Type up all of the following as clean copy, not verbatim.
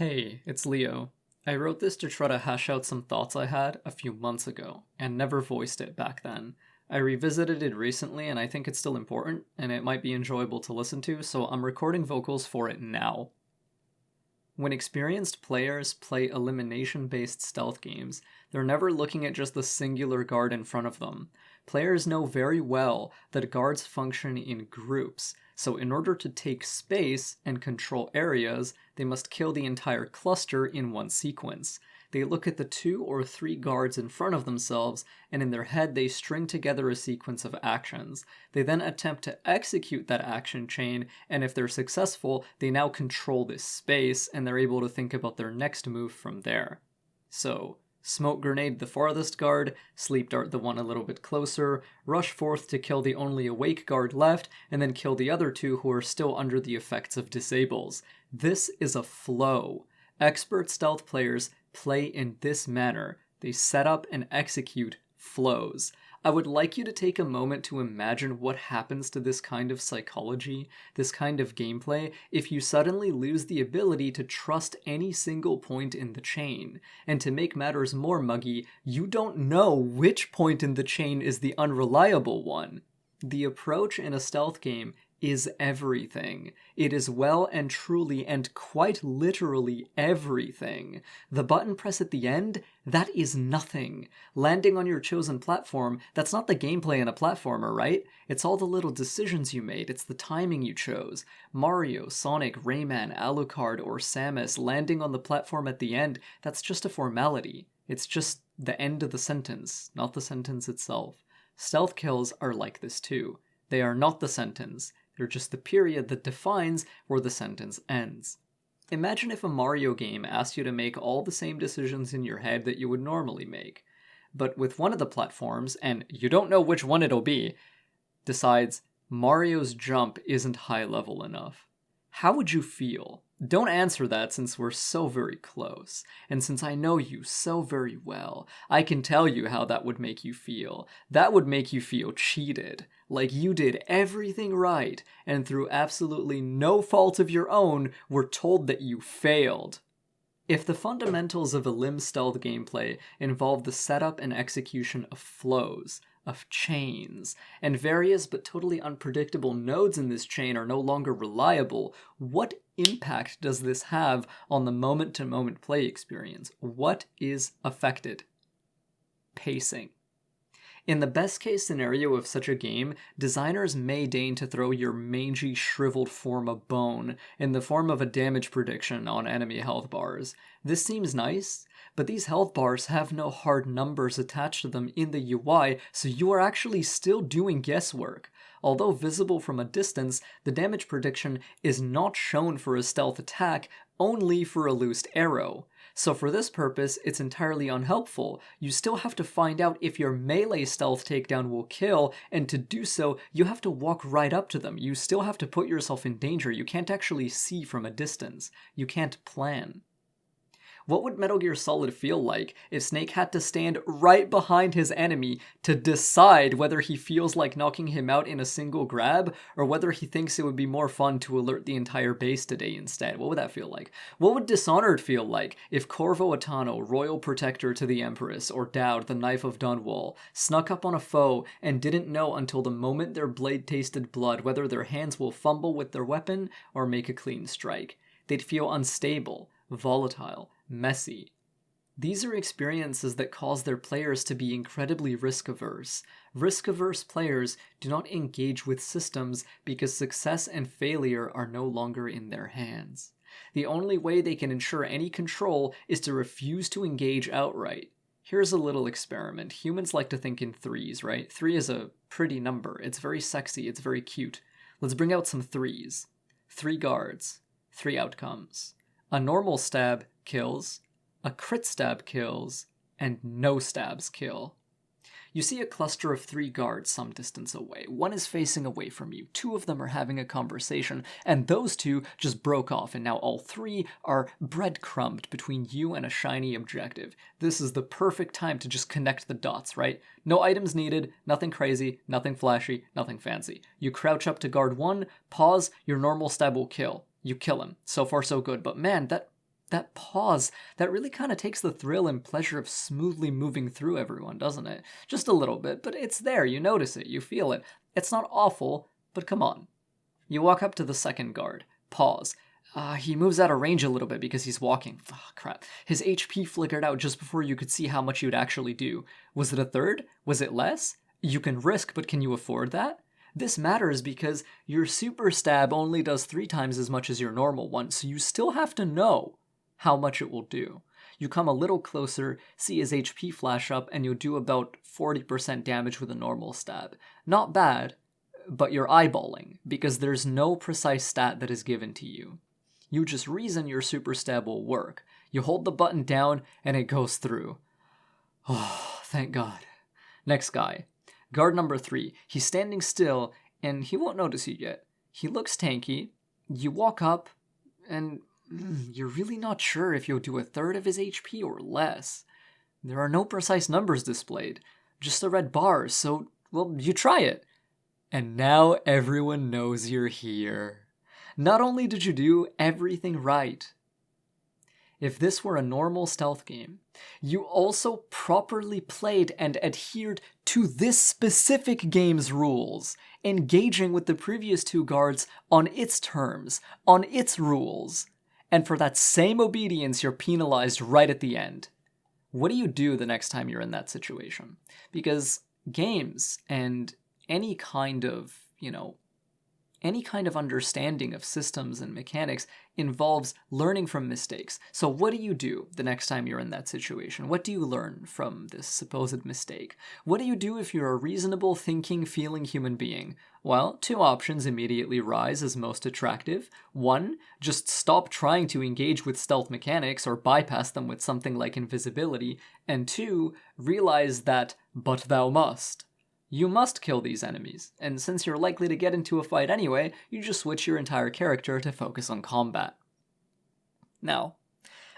Hey, it's Leo. I wrote this to try to hash out some thoughts I had a few months ago, and never voiced it back then. I revisited it recently, and I think it's still important, and it might be enjoyable to listen to, so I'm recording vocals for it now. When experienced players play elimination-based stealth games, they're never looking at just the singular guard in front of them. Players know very well that guards function in groups, so in order to take space and control areas, they must kill the entire cluster in one sequence. They look at the 2 or 3 guards in front of themselves, and in their head they string together a sequence of actions. They then attempt to execute that action chain, and if they're successful, they now control this space, and they're able to think about their next move from there. So, smoke grenade the farthest guard, sleep dart the one a little bit closer, rush forth to kill the only awake guard left, and then kill the other 2 who are still under the effects of disables. This is a flow. Expert stealth players play in this manner. They set up and execute flows. I would like you to take a moment to imagine what happens to this kind of psychology, this kind of gameplay, if you suddenly lose the ability to trust any single point in the chain. And to make matters more muggy, you don't know which point in the chain is the unreliable one. The approach in a stealth game is everything. It is well and truly and quite literally everything. The button press at the end, that is nothing. Landing on your chosen platform, that's not the gameplay in a platformer, right? It's all the little decisions you made, it's the timing you chose. Mario, Sonic, Rayman, Alucard, or Samus landing on the platform at the end, that's just a formality. It's just the end of the sentence, not the sentence itself. Stealth kills are like this too. They are not the sentence. They're just the period that defines where the sentence ends. Imagine if a Mario game asked you to make all the same decisions in your head that you would normally make, but with one of the platforms, and you don't know which one it'll be, decides Mario's jump isn't high level enough. How would you feel? Don't answer that since we're so very close, and since I know you so very well, I can tell you how that would make you feel. That would make you feel cheated, like you did everything right, and through absolutely no fault of your own, were told that you failed. If the fundamentals of elim stealth gameplay involve the setup and execution of flows, of chains, and various but totally unpredictable nodes in this chain are no longer reliable, what impact does this have on the moment-to-moment play experience? What is affected? Pacing. In the best-case scenario of such a game, designers may deign to throw your mangy, shriveled form a bone in the form of a damage prediction on enemy health bars. This seems nice, but these health bars have no hard numbers attached to them in the UI, so you are actually still doing guesswork. Although visible from a distance, the damage prediction is not shown for a stealth attack, only for a loosed arrow. So for this purpose, it's entirely unhelpful. You still have to find out if your melee stealth takedown will kill, and to do so, you have to walk right up to them. You still have to put yourself in danger. You can't actually see from a distance. You can't plan. What would Metal Gear Solid feel like if Snake had to stand right behind his enemy to decide whether he feels like knocking him out in a single grab, or whether he thinks it would be more fun to alert the entire base today instead? What would that feel like? What would Dishonored feel like if Corvo Attano, Royal Protector to the Empress, or Dowd, the Knife of Dunwall, snuck up on a foe and didn't know until the moment their blade tasted blood whether their hands will fumble with their weapon or make a clean strike? They'd feel unstable, volatile, messy. These are experiences that cause their players to be incredibly risk-averse. Risk-averse players do not engage with systems because success and failure are no longer in their hands. The only way they can ensure any control is to refuse to engage outright. Here's a little experiment. Humans like to think in threes, right? 3 is a pretty number. It's very sexy. It's very cute. Let's bring out some threes. 3 guards. 3 outcomes. A normal stab kills, a crit stab kills, and no stabs kill. You see a cluster of 3 guards some distance away. One is facing away from you. 2 of them are having a conversation, and those 2 just broke off, and now all 3 are breadcrumbed between you and a shiny objective. This is the perfect time to just connect the dots, right? No items needed, nothing crazy, nothing flashy, nothing fancy. You crouch up to guard 1, pause, your normal stab will kill. You kill him. So far so good, but man, that that pause, that really kind of takes the thrill and pleasure of smoothly moving through everyone, doesn't it? Just a little bit, but it's there, you notice it, you feel it. It's not awful, but come on. You walk up to the second guard, pause. He moves out of range a little bit because he's walking. Crap. His HP flickered out just before you could see how much you'd actually do. Was it a third? Was it less? You can risk, but can you afford that? This matters because your super stab only does 3 times as much as your normal one, so you still have to know how much it will do. You come a little closer, see his HP flash up, and you'll do about 40% damage with a normal stab. Not bad, but you're eyeballing, because there's no precise stat that is given to you. You just reason your super stab will work. You hold the button down, and it goes through. Oh, thank God. Next guy. Guard number 3. He's standing still, and he won't notice you yet. He looks tanky. You walk up, and you're really not sure if you'll do a third of his HP or less. There are no precise numbers displayed, just the red bars, so, well, you try it. And now everyone knows you're here. Not only did you do everything right, if this were a normal stealth game, you also properly played and adhered to this specific game's rules, engaging with the previous 2 guards on its terms, on its rules. And for that same obedience, you're penalized right at the end. What do you do the next time you're in that situation? Because games and any kind of, any kind of understanding of systems and mechanics involves learning from mistakes. So what do you do the next time you're in that situation? What do you learn from this supposed mistake? What do you do if you're a reasonable, thinking, feeling human being? Well, 2 options immediately rise as most attractive. 1, just stop trying to engage with stealth mechanics or bypass them with something like invisibility. And 2, realize that, but thou must. You must kill these enemies, and since you're likely to get into a fight anyway, you just switch your entire character to focus on combat. Now,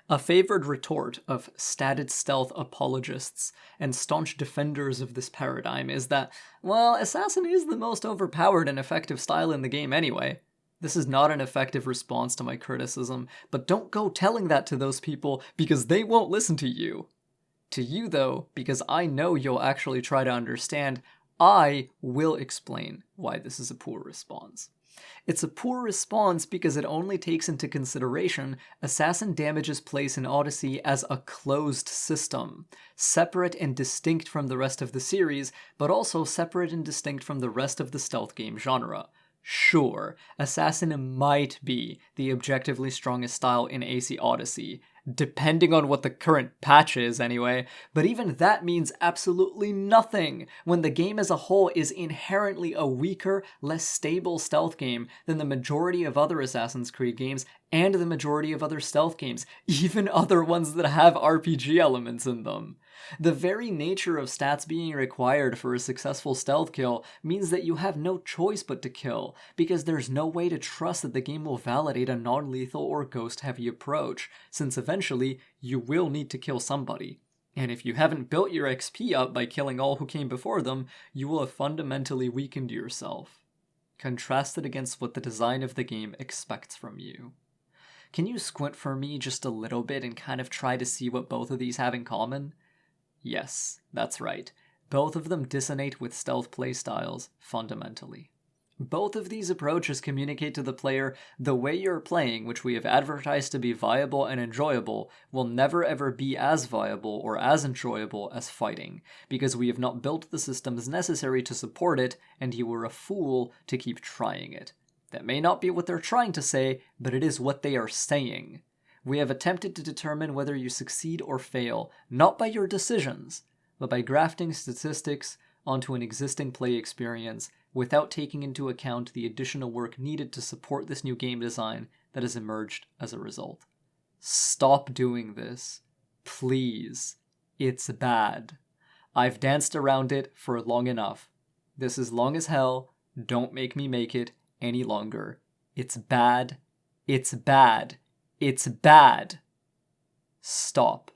a favored retort of statted stealth apologists and staunch defenders of this paradigm is that, well, Assassin is the most overpowered and effective style in the game anyway. This is not an effective response to my criticism, but don't go telling that to those people because they won't listen to you. To you, though, because I know you'll actually try to understand, I will explain why this is a poor response. It's a poor response because it only takes into consideration Assassin Damage's place in Odyssey as a closed system, separate and distinct from the rest of the series, but also separate and distinct from the rest of the stealth game genre. Sure, Assassin might be the objectively strongest style in AC Odyssey, depending on what the current patch is anyway, but even that means absolutely nothing when the game as a whole is inherently a weaker, less stable stealth game than the majority of other Assassin's Creed games and the majority of other stealth games, even other ones that have RPG elements in them. The very nature of stats being required for a successful stealth kill means that you have no choice but to kill, because there's no way to trust that the game will validate a non-lethal or ghost-heavy approach, since eventually you will need to kill somebody. And if you haven't built your XP up by killing all who came before them, you will have fundamentally weakened yourself. Contrast it against what the design of the game expects from you. Can you squint for me just a little bit and kind of try to see what both of these have in common? Yes, that's right. Both of them dissonate with stealth playstyles, fundamentally. Both of these approaches communicate to the player the way you're playing, which we have advertised to be viable and enjoyable, will never ever be as viable or as enjoyable as fighting, because we have not built the systems necessary to support it, and you were a fool to keep trying it. That may not be what they're trying to say, but it is what they are saying. We have attempted to determine whether you succeed or fail, not by your decisions, but by grafting statistics onto an existing play experience without taking into account the additional work needed to support this new game design that has emerged as a result. Stop doing this. Please. It's bad. I've danced around it for long enough. This is long as hell. Don't make me make it any longer. It's bad. It's bad. It's bad. Stop.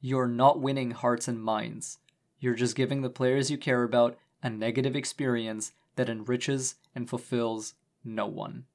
You're not winning hearts and minds. You're just giving the players you care about a negative experience that enriches and fulfills no one.